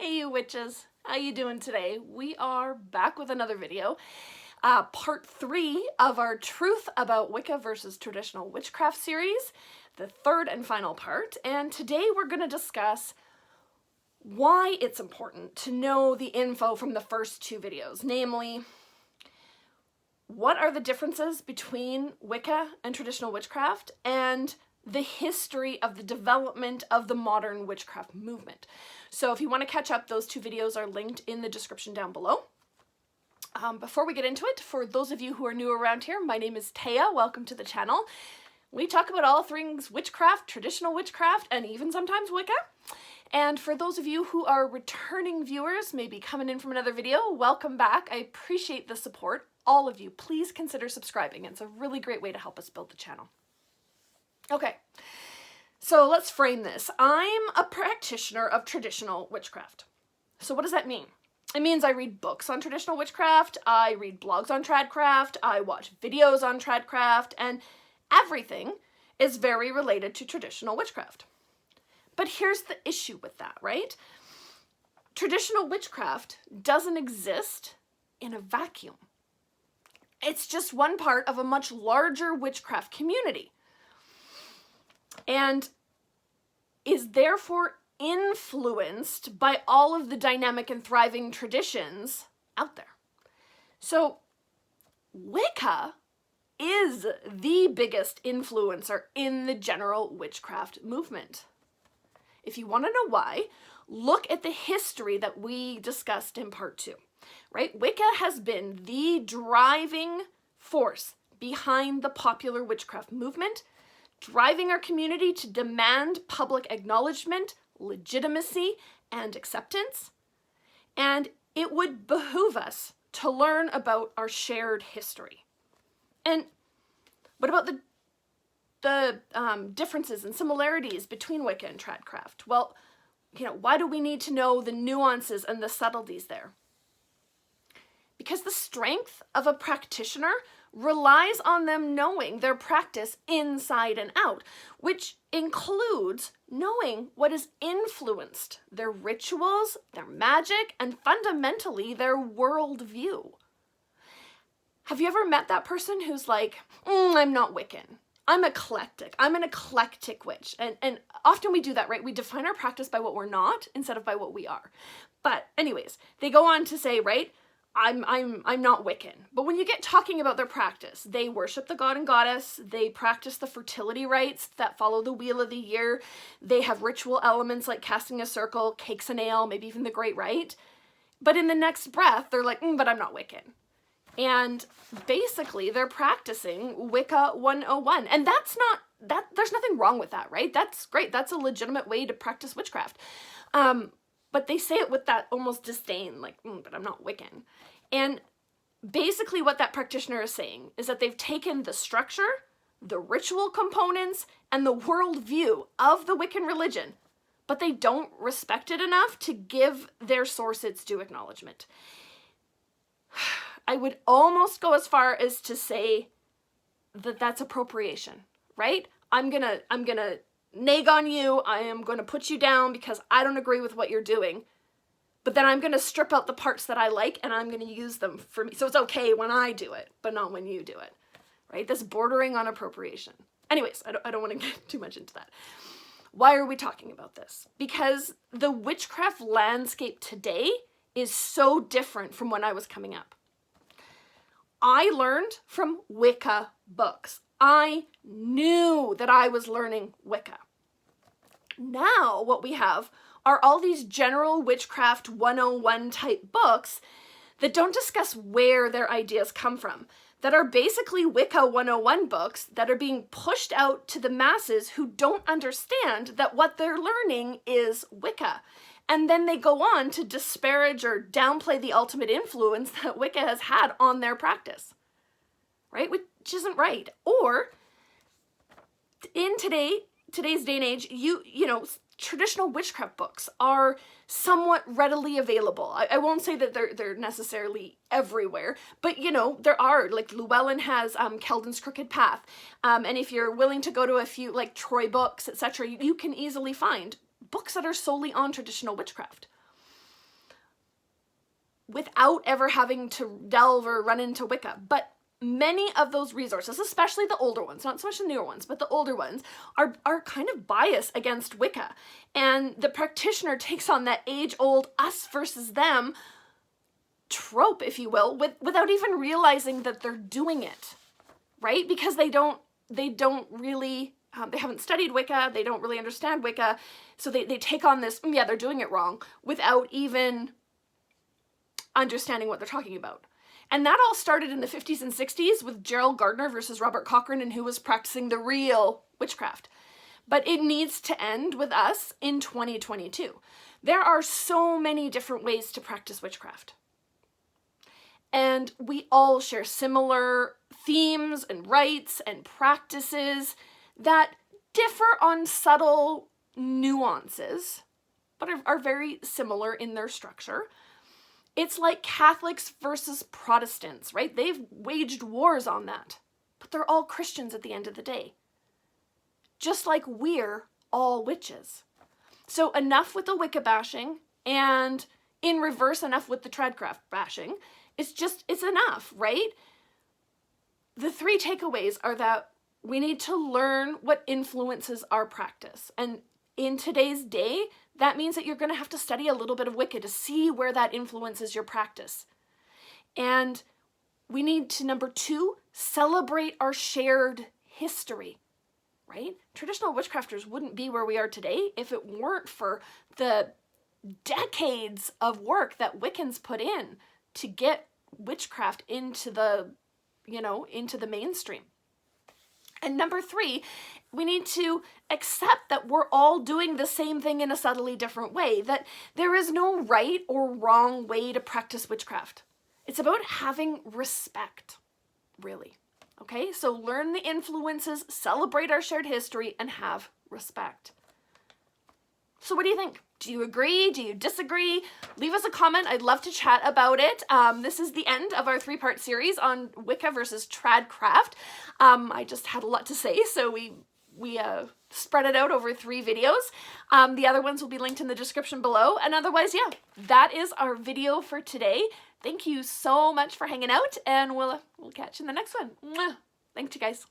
Hey you witches, how you doing today? We are back with another video, part 3 of our Truth About Wicca versus Traditional Witchcraft series, the third and final part, and today we're going to discuss why it's important to know the info from the first two videos, namely, what are the differences between Wicca and traditional witchcraft, and the history of the development of the modern witchcraft movement. So if you want to catch up, those two videos are linked in the description down below. Before we get into it, for those of you who are new around here, my name is Taya. Welcome to the channel. We talk about all things witchcraft, traditional witchcraft, and even sometimes Wicca. And for those of you who are returning viewers, maybe coming in from another video, welcome back. I appreciate the support. All of you, please consider subscribing. It's a really great way to help us build the channel. Okay, so let's frame this. I'm a practitioner of traditional witchcraft. So what does that mean? It means I read books on traditional witchcraft, I read blogs on tradcraft, I watch videos on tradcraft, and everything is very related to traditional witchcraft. But here's the issue with that, right? Traditional witchcraft doesn't exist in a vacuum. It's just one part of a much larger witchcraft community, and is therefore influenced by all of the dynamic and thriving traditions out there. So Wicca is the biggest influencer in the general witchcraft movement. If you want to know why, look at the history that we discussed in part 2, right? Wicca has been the driving force behind the popular witchcraft movement, driving our community to demand public acknowledgement, legitimacy, and acceptance. And it would behoove us to learn about our shared history. And what about the differences and similarities between Wicca and tradcraft? Well, why do we need to know the nuances and the subtleties there? Because the strength of a practitioner relies on them knowing their practice inside and out, which includes knowing what has influenced their rituals, their magic, and fundamentally their worldview. Have you ever met that person who's like, I'm not Wiccan, I'm eclectic, I'm an eclectic witch? And often we do that, right? We define our practice by what we're not instead of by what we are. But anyways, they go on to say, right, I'm not Wiccan. But when you get talking about their practice, they worship the god and goddess, they practice the fertility rites that follow the wheel of the year, they have ritual elements like casting a circle, cakes an ale, maybe even the great rite. But in the next breath, they're like, but I'm not Wiccan. And basically, they're practicing Wicca 101. And there's nothing wrong with that, right? That's great. That's a legitimate way to practice witchcraft. But they say it with that almost disdain, like, but I'm not Wiccan. And basically what that practitioner is saying is that they've taken the structure, the ritual components, and the worldview of the Wiccan religion, but they don't respect it enough to give their source its due acknowledgement. I would almost go as far as to say that that's appropriation, right? I'm gonna nag on you, I am going to put you down because I don't agree with what you're doing, but then I'm going to strip out the parts that I like and I'm going to use them for me. So it's okay when I do it, but not when you do it, right? That's bordering on appropriation. Anyways, I don't want to get too much into that. Why are we talking about this? Because the witchcraft landscape today is so different from when I was coming up. I learned from Wicca books. I knew that I was learning Wicca. Now what we have are all these general witchcraft 101 type books that don't discuss where their ideas come from, that are basically Wicca 101 books that are being pushed out to the masses who don't understand that what they're learning is Wicca. And then they go on to disparage or downplay the ultimate influence that Wicca has had on their practice, right? Which isn't right. Or in today's day and age, traditional witchcraft books are somewhat readily available. I won't say that they're necessarily everywhere, but there are, like Llewellyn has Keldon's Crooked Path, and if you're willing to go to a few like Troy books, etc., you can easily find books that are solely on traditional witchcraft. without ever having to delve or run into Wicca. But many of those resources, especially the older ones, not so much the newer ones, but the older ones, are kind of biased against Wicca. And the practitioner takes on that age-old us versus them trope, if you will, without even realizing that they're doing it, right? Because they don't really, they haven't studied Wicca, they don't really understand Wicca, so they take on this, yeah, they're doing it wrong, without even understanding what they're talking about. And that all started in the 50s and 60s with Gerald Gardner versus Robert Cochrane, and who was practicing the real witchcraft. But it needs to end with us in 2022. There are so many different ways to practice witchcraft. And we all share similar themes and rites and practices that differ on subtle nuances, but are very similar in their structure. It's like Catholics versus Protestants, right? They've waged wars on that, but they're all Christians at the end of the day. Just like we're all witches. So enough with the Wicca bashing, and in reverse, enough with the tradcraft bashing. It's enough, right? The 3 takeaways are that we need to learn what influences our practice. And in today's day, that means that you're going to have to study a little bit of Wicca to see where that influences your practice. And we need to, number 2, celebrate our shared history, right? Traditional witchcrafters wouldn't be where we are today if it weren't for the decades of work that Wiccans put in to get witchcraft into the, into the mainstream. And number 3, we need to accept that we're all doing the same thing in a subtly different way, that there is no right or wrong way to practice witchcraft. It's about having respect, really. Okay, so learn the influences, celebrate our shared history, and have respect. So what do you think? Do you agree? Do you disagree? Leave us a comment. I'd love to chat about it. This is the end of our 3-part series on Wicca versus Tradcraft. I just had a lot to say, so we spread it out over 3 videos. The other ones will be linked in the description below. And otherwise, yeah, that is our video for today. Thank you so much for hanging out, and we'll catch you in the next one. Mwah. Thanks, you guys.